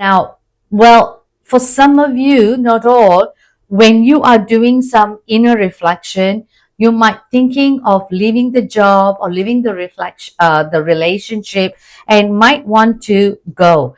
Now, well, for some of you, not all, when you are doing some inner reflection, you might thinking of leaving the job or leaving the the relationship, and might want to go.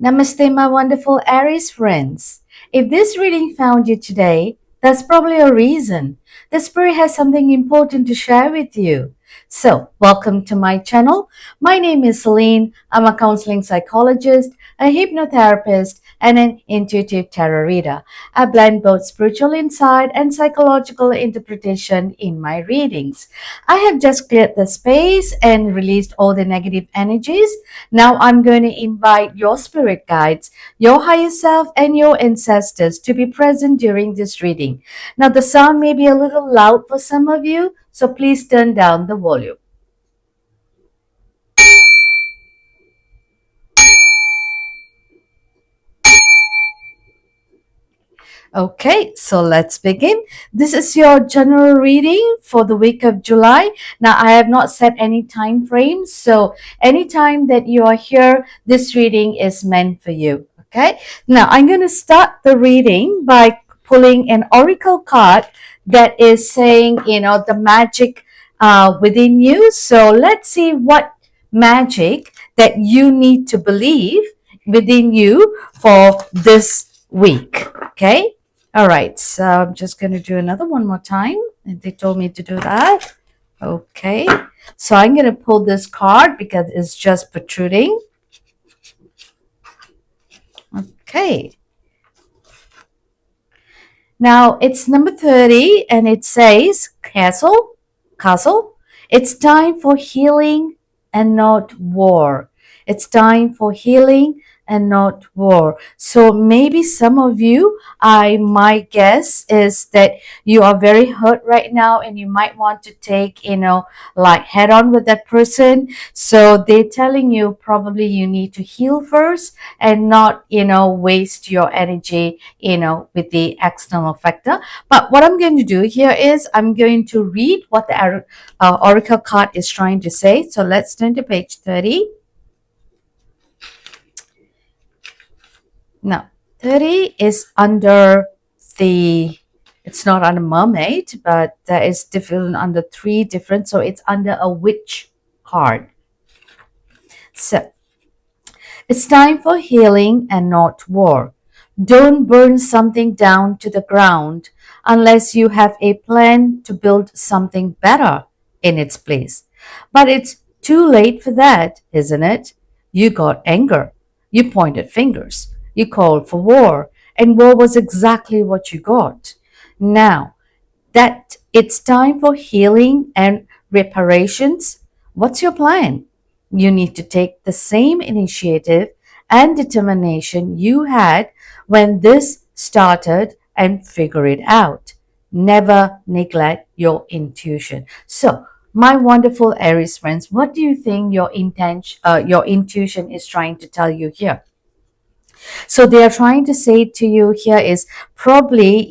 Namaste, my wonderful Aries friends. If this reading found you today, that's probably a reason. The Spirit has something important to share with you. So, welcome to my channel. My name is Celine. I'm a counseling psychologist, a hypnotherapist, and an intuitive tarot reader. I blend both spiritual insight and psychological interpretation in my readings. I have just cleared the space and released all the negative energies. Now I'm going to invite your spirit guides, your higher self, and your ancestors to be present during this reading. Now the sound may be a little loud for some of you, so please turn down the volume. Okay, so let's begin. This is your general reading for the week of July. Now, I have not set any time frame, so anytime that you are here, this reading is meant for you. Okay, now I'm going to start the reading by pulling an oracle card that is saying, the magic within you. So let's see what magic that you need to believe within you for this week. Okay. All right, so I'm just going to do another one more time. They told me to do that. Okay, so I'm going to pull this card because it's just protruding. Okay. Now it's number 30 and it says castle. It's time for healing and not war. It's time for healing and not war. So maybe some of you, my guess is that you are very hurt right now and you might want to take, like head on with that person. So they're telling you probably you need to heal first and not, waste your energy, with the external factor. But what I'm going to do here is I'm going to read what the oracle card is trying to say. So let's turn to page 30. Now, 30 is under it's not under mermaid, but there is different under three different. So it's under a witch card. So it's time for healing and not war. Don't burn something down to the ground unless you have a plan to build something better in its place. But it's too late for that, isn't it? You got anger. You pointed fingers. You called for war. And war was exactly what you got. Now that it's time for healing and reparations, what's your plan? You need to take the same initiative and determination you had when this started and figure it out. Never neglect your intuition. So, my wonderful Aries friends, what do you think your intuition is trying to tell you here? So they are trying to say to you here is probably,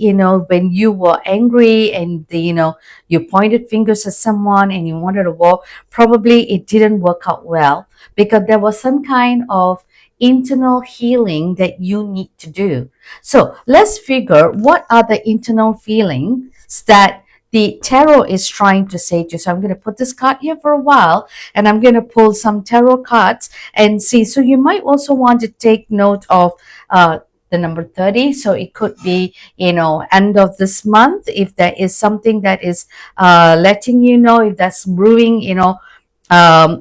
when you were angry and you pointed fingers at someone and you wanted a war, probably it didn't work out well because there was some kind of internal healing that you need to do. So let's figure what are the internal feelings that the tarot is trying to say to you. So I'm going to put this card here for a while and I'm going to pull some tarot cards and see. So you might also want to take note of the number 30. So it could be, end of this month. If there is something that is letting you know if that's brewing, all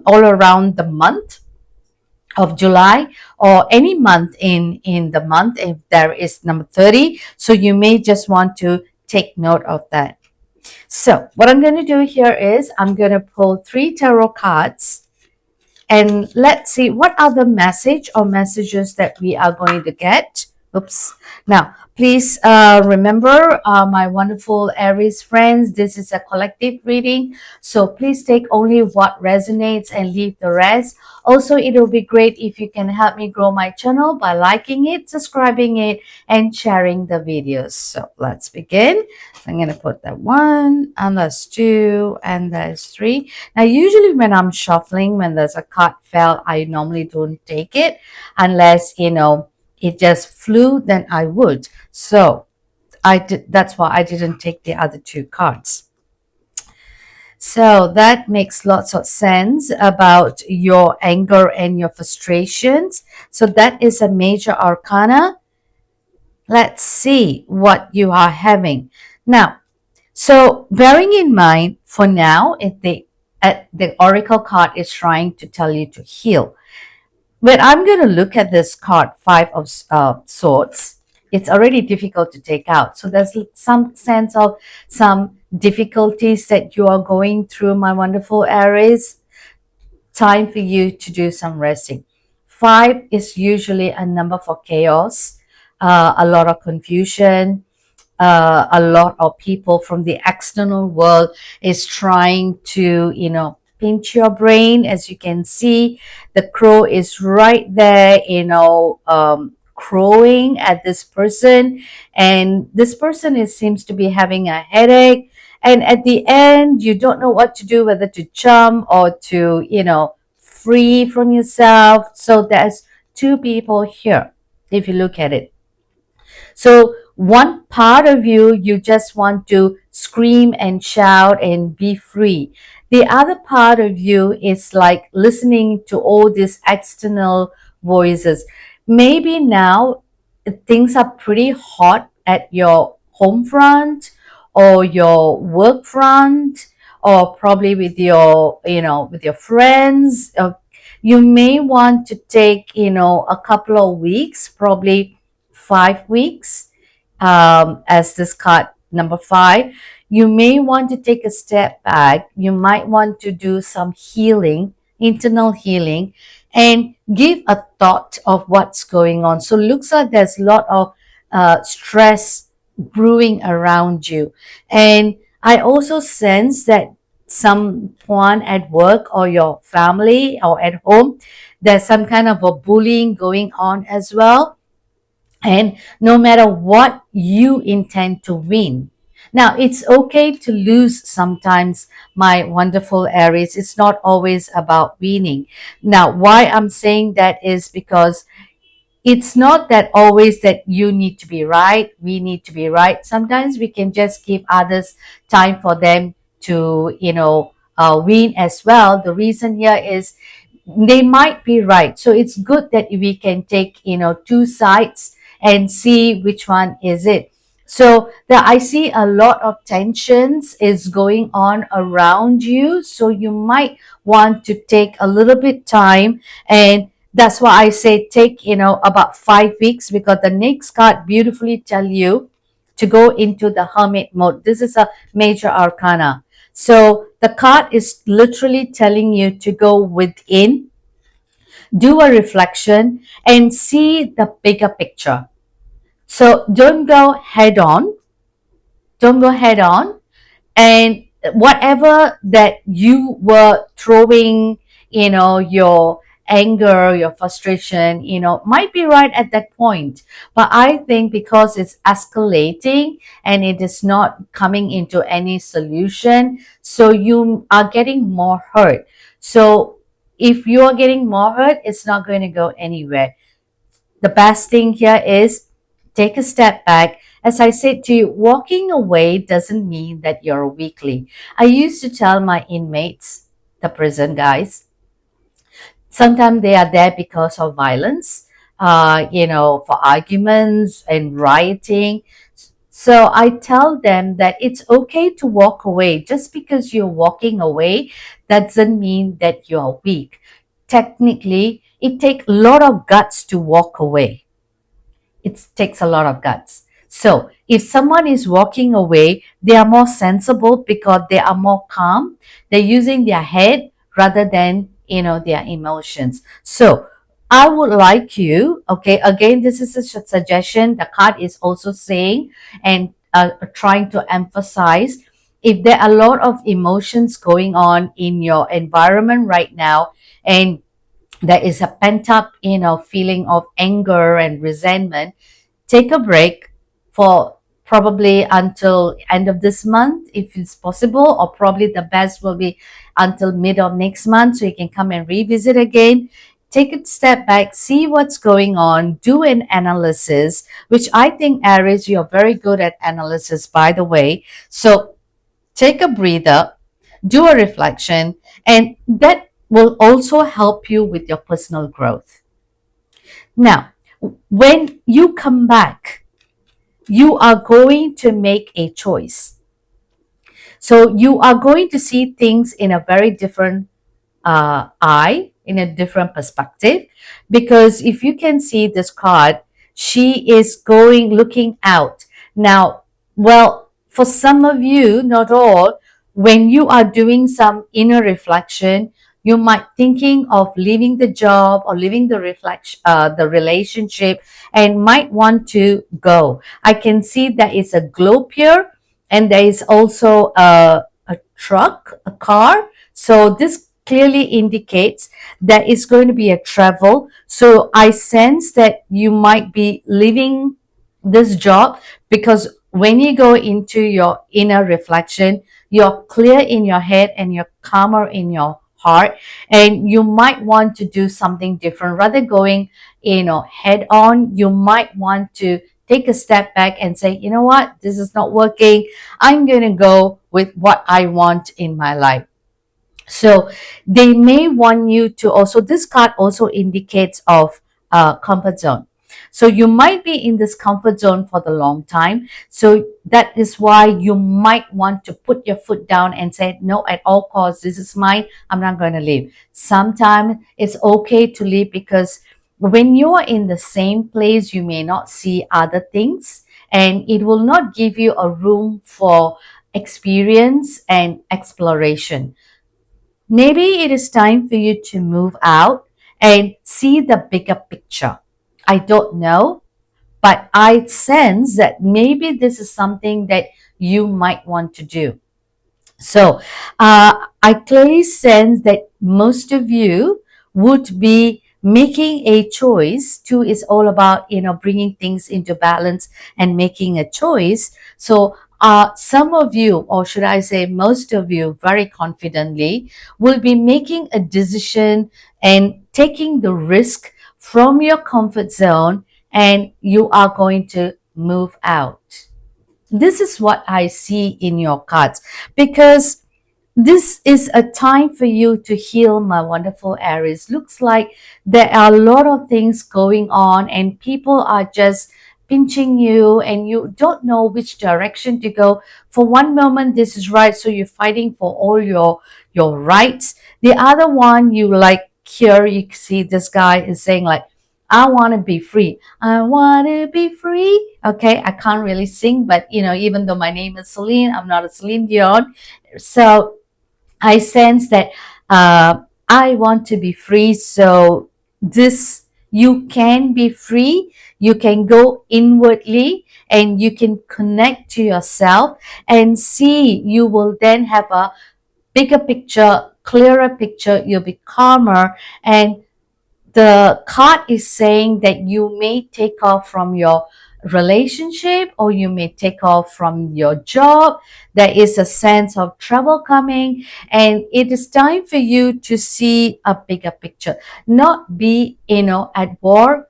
around the month of July or any month in the month, if there is number 30. So you may just want to take note of that. So what I'm going to do here is I'm going to pull 3 tarot cards and let's see what are the message or messages that we are going to get Oops. Now, please remember, my wonderful Aries friends, this is a collective reading. So please take only what resonates and leave the rest. Also, it will be great if you can help me grow my channel by liking it, subscribing it, and sharing the videos. So let's begin. So I'm going to put that one, and that's two, and that's three. Now, usually when I'm shuffling, when there's a card fell, I normally don't take it unless, it just flew, then I would. So that's why I didn't take the other two cards. So that makes lots of sense about your anger and your frustrations. So that is a major arcana. Let's see what you are having. Now, so bearing in mind, for now, the oracle card is trying to tell you to heal. When I'm going to look at this card, Five of Swords, it's already difficult to take out. So there's some sense of some difficulties that you are going through, my wonderful Aries. Time for you to do some resting. Five is usually a number for chaos, a lot of confusion, a lot of people from the external world is trying to, pinch your brain. As you can see, the crow is right there, crowing at this person, and this person seems to be having a headache. And at the end, you don't know what to do, whether to jump or to, free from yourself. So there's two people here, if you look at it. So one part of you, you just want to scream and shout and be free. The other part of you is like listening to all these external voices. Maybe now things are pretty hot at your home front or your work front, or probably with your friends. You may want to take, a couple of weeks, probably 5 weeks, as this card number 5. You may want to take a step back. You might want to do some healing, internal healing, and give a thought of what's going on. So looks like there's a lot of stress brewing around you. And I also sense that someone at work or your family or at home, there's some kind of a bullying going on as well. And no matter what, you intend to win. Now, it's okay to lose sometimes, my wonderful Aries. It's not always about winning. Now, why I'm saying that is because it's not that always that you need to be right, we need to be right. Sometimes we can just give others time for them to, win as well. The reason here is they might be right. So it's good that we can take, two sides and see which one is it. So I see a lot of tensions is going on around you. So you might want to take a little bit time, and that's why I say take, about 5 weeks, because the next card beautifully tell you to go into the hermit mode. This is a major arcana. So the card is literally telling you to go within, do a reflection, and see the bigger picture. So don't go head on. Don't go head on. And whatever that you were throwing, your anger, your frustration, might be right at that point. But I think because it's escalating and it is not coming into any solution, so you are getting more hurt. So if you are getting more hurt, it's not going to go anywhere. The best thing here is take a step back. As I said to you, walking away doesn't mean that you're weakly. I used to tell my inmates, the prison guys, sometimes they are there because of violence, for arguments and rioting. So I tell them that it's okay to walk away. Just because you're walking away doesn't mean that you're weak. Technically, it takes a lot of guts to walk away. It takes a lot of guts. So if someone is walking away, they are more sensible because they are more calm. They're using their head rather than, their emotions. So I would like you, okay, again, this is a suggestion. The card is also saying and trying to emphasize, if there are a lot of emotions going on in your environment right now, and there is a pent up, feeling of anger and resentment, take a break for probably until end of this month if it's possible, or probably the best will be until mid of next month, so you can come and revisit again. Take a step back, see what's going on, do an analysis, which I think, Aries, you're very good at analysis, by the way. So take a breather, do a reflection, and that will also help you with your personal growth. Now, when you come back, you are going to make a choice. So you are going to see things in a very different eye, in a different perspective. Because if you can see this card, she is looking out. Now, well, for some of you, not all, when you are doing some inner reflection, you might thinking of leaving the job or leaving the relationship, and might want to go. I can see that it's a globe here, and there is also a truck, a car. So this clearly indicates that it's going to be a travel. So I sense that you might be leaving this job, because when you go into your inner reflection, you're clear in your head and you're calmer in your heart, and you might want to do something different rather going, head on. You might want to take a step back and say, you know what, this is not working. I'm going to go with what I want in my life. So they may want you to also, this card also indicates of comfort zone. So you might be in this comfort zone for the long time. So that is why you might want to put your foot down and say, no, at all costs, this is mine. I'm not going to leave. Sometimes it's okay to leave, because when you are in the same place, you may not see other things, and it will not give you a room for experience and exploration. Maybe it is time for you to move out and see the bigger picture. I don't know, but I sense that maybe this is something that you might want to do. So I clearly sense that most of you would be making a choice. Two is all about, bringing things into balance and making a choice. So some of you, or should I say most of you, very confidently will be making a decision and taking the risk from your comfort zone, and you are going to move out. This is what I see in your cards, because this is a time for you to heal, my wonderful Aries. Looks like there are a lot of things going on, and people are just pinching you, and you don't know which direction to go. For one moment this is right, so you're fighting for all your rights. The other one, you like, here you see this guy is saying like, I want to be free. I want to be free. Okay, I can't really sing, but even though my name is Celine, I'm not a Celine Dion. So I sense that I want to be free. So this, you can be free. You can go inwardly and you can connect to yourself and see. You will then have a bigger picture, clearer picture. You'll be calmer, and the card is saying that you may take off from your relationship, or you may take off from your job. There is a sense of trouble coming, and it is time for you to see a bigger picture, not be at war.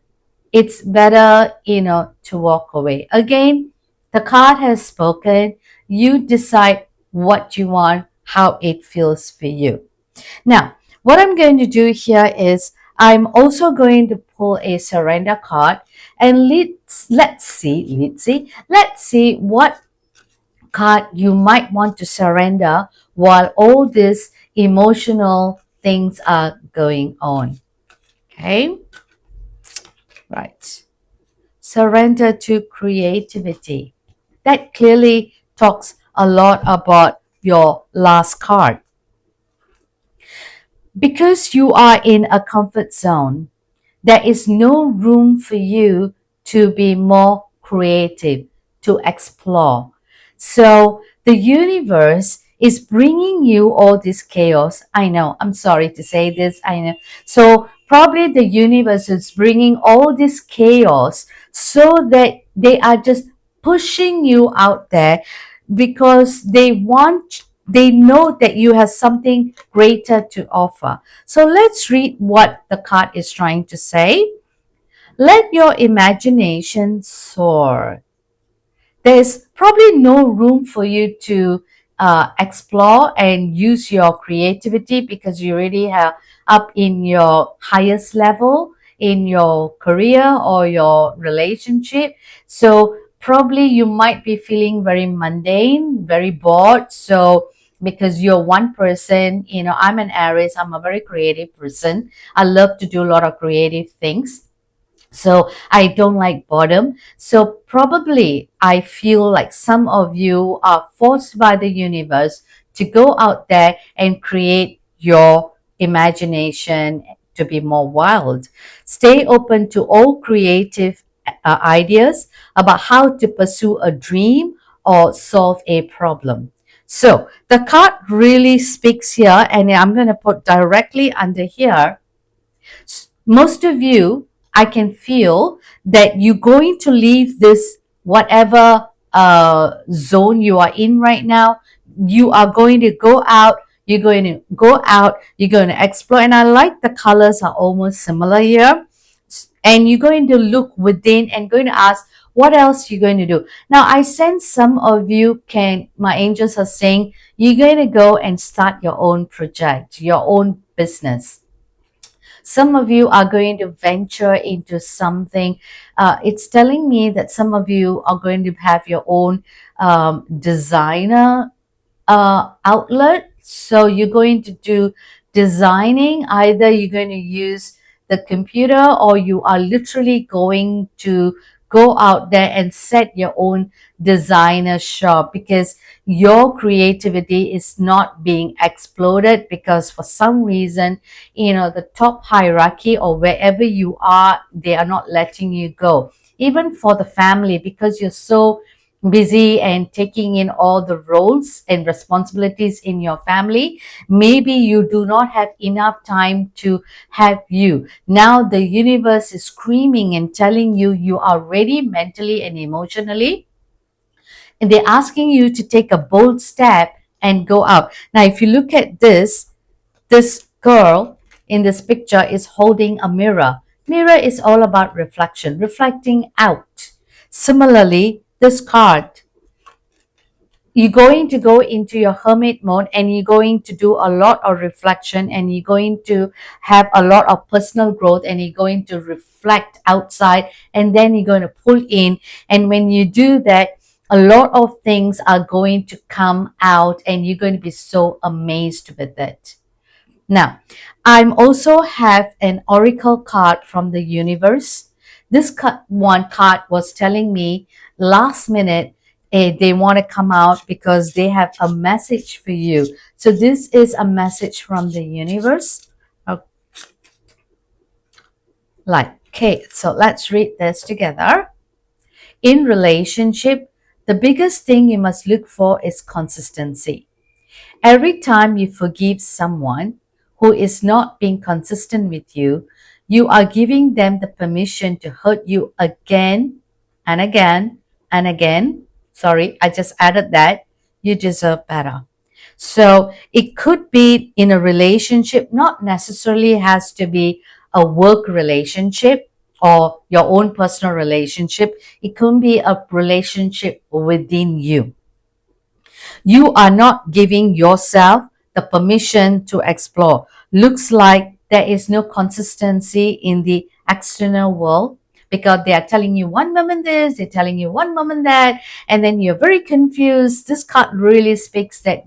It's better to walk away. Again, the card has spoken. You decide what you want, how it feels for you. Now, what I'm going to do here is I'm also going to pull a surrender card, and let's see what card you might want to surrender while all these emotional things are going on. Okay? Right. Surrender to creativity. That clearly talks a lot about your last card. Because you are in a comfort zone, there is no room for you to be more creative, to explore. So the universe is bringing you all this chaos. I know, I'm sorry to say this, I know. So probably the universe is bringing all this chaos so that they are just pushing you out there because they know that you have something greater to offer. So let's read what the card is trying to say. Let your imagination soar. There's probably no room for you to explore and use your creativity because you already have up in your highest level in your career or your relationship. So probably you might be feeling very mundane, very bored. So because you're one person, I'm an Aries, I'm a very creative person. I love to do a lot of creative things, so I don't like boredom. So probably I feel like some of you are forced by the universe to go out there and create your imagination to be more wild. Stay open to all creative ideas about how to pursue a dream or solve a problem. So the card really speaks here, and I'm going to put directly under here. Most of you, I can feel that you're going to leave this whatever zone you are in right now. You are going to go out. You're going to go out. You're going to explore. And I like the colors are almost similar here. And you're going to look within and going to ask, what else you're going to do? Now, I sense some of you my angels are saying, you're going to go and start your own project, your own business. Some of you are going to venture into something. It's telling me that some of you are going to have your own designer outlet. So you're going to do designing. Either you're going to use the computer or you are literally going to go out there and set your own designer shop because your creativity is not being exploded because for some reason, the top hierarchy or wherever you are, they are not letting you go. Even for the family, because you're so busy and taking in all the roles and responsibilities in your family, maybe you do not have enough time to have you. Now the universe is screaming and telling you you are ready mentally and emotionally, and they're asking you to take a bold step and go out. Now if you look at this girl in this picture is holding a mirror. Mirror is all about reflection, reflecting out. Similarly, this card, you're going to go into your hermit mode and you're going to do a lot of reflection and you're going to have a lot of personal growth and you're going to reflect outside and then you're going to pull in. And when you do that, a lot of things are going to come out and you're going to be so amazed with it. Now, I'm also have an oracle card from the universe. This one card was telling me last minute they want to come out because they have a message for you. So this is a message from the universe. Okay, so let's read this together. In relationship, the biggest thing you must look for is consistency. Every time you forgive someone who is not being consistent with you, you are giving them the permission to hurt you again and again and again. Sorry, I just added that. You deserve better. So it could be in a relationship, not necessarily has to be a work relationship or your own personal relationship. It could be a relationship within you. You are not giving yourself the permission to explore. Looks like there is no consistency in the external world because they are telling you one moment this, they're telling you one moment that, and then you're very confused. This card really speaks that,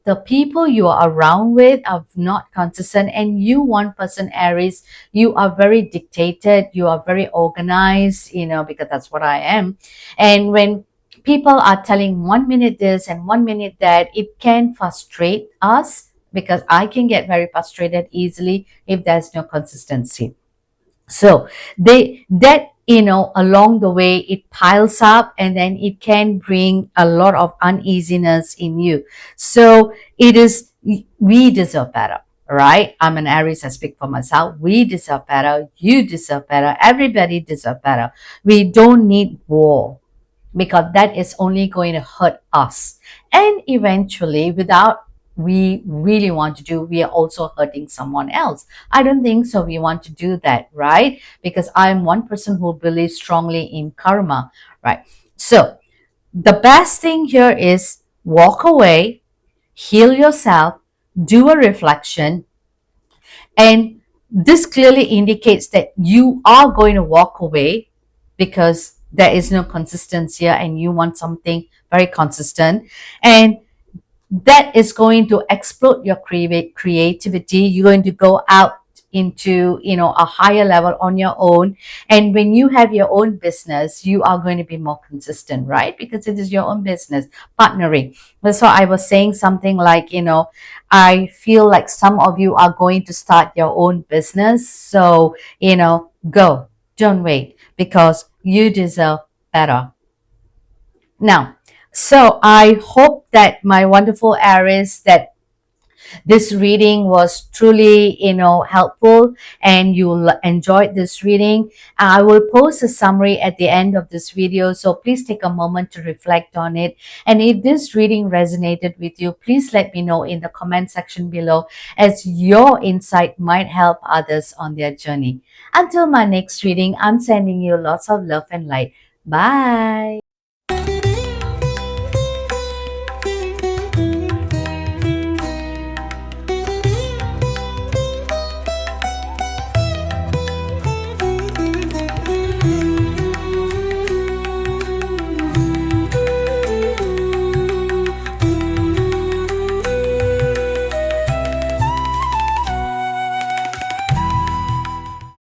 the people you are around with are not consistent, and you, one person Aries, you are very dictated, you are very organized, because that's what I am. And when people are telling 1 minute this and 1 minute that, it can frustrate us because I can get very frustrated easily if there's no consistency. So that along the way it piles up, and then it can bring a lot of uneasiness in you. So it is, we deserve better, right? I'm an Aries, I speak for myself. We deserve better, you deserve better, everybody deserve better. We don't need war, because that is only going to hurt us. And eventually, without we really want to do, we are also hurting someone else. I don't think so. We want to do that, right? Because I'm one person who believes strongly in karma, right? So the best thing here is walk away, heal yourself, do a reflection, and this clearly indicates that you are going to walk away because there is no consistency here and you want something very consistent. And that is going to explode your creativity. You're going to go out into a higher level on your own. And when you have your own business, you are going to be more consistent, right? Because it is your own business, partnering. That's why I was saying something like, I feel like some of you are going to start your own business. So go, don't wait, because you deserve better. Now, so I hope that my wonderful Aries, that this reading was truly, helpful, and you'll enjoy this reading. I will post a summary at the end of this video, so please take a moment to reflect on it. And if this reading resonated with you, please let me know in the comment section below, as your insight might help others on their journey. Until my next reading, I'm sending you lots of love and light. Bye.